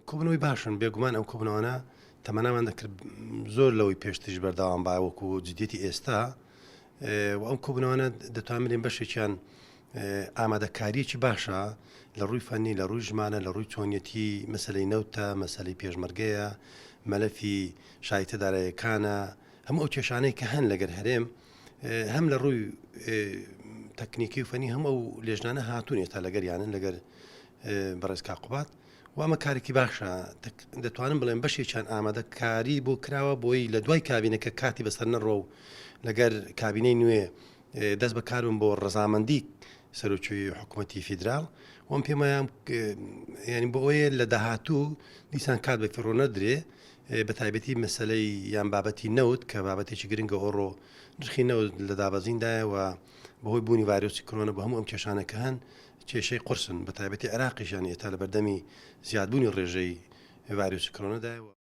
کۆبنەوەی باشن بێگومان ئەم کۆبنەوەانە تەمەنامان دەکرد زۆر لەوەی پێشترش بەردەوام با وەکو جددیەتی ئێستا و ئەم کۆبنەوەانە دەتوانین بەشێکیان ئامادەکاریەکی باشە لە ڕووی فەنی لە ڕووی ژمانە لە ڕووی چۆنیەتی مەسلەی نەوتە مەسلەی پێشمەرگەیە مەلەفی شایتە داراییەکانە هەموو ئەو کێشانەی کە هەن لەگەر هەرێم هەم لە ڕووی تەکنیکی و فەنی هەم ئەو لێژنانە هاتوون ئێستا لەگەریانن لەگەر بەڕێز کاقوبات و ئەمە کارێکی باشە دەتوانم بڵێن بەشێکیان ئامادەکاری بۆ کراوە بۆی لە دوای کابینەکە کاتی بەسەر نەڕۆ و لەگەر کابینەی نوێ دەست بەکاربن بۆ ڕەزامەندی سەرۆکوی حکوومەتی فیدرال وەم پێمایان ینی بۆ ئەوەیە لە داهاتوو دیسان کات بە فڕۆ نەدرێ بە تایبەتی مەسلەی یان بابەتی نەوت کە بابەتێکی گرنگە ئۆڕۆ نرخی نەوت لە دابەزیندایە بەهۆی بوونی ڤایرۆسی کۆرۆنا بە هەموو ئەم کێشانەکە هەن کێشەی قورسن بە تایبەتی عێراقیشان ئێتا لە بەردەمی زیادبوونی ڕێژەی ڤایرۆسی کۆرۆنادایەوە.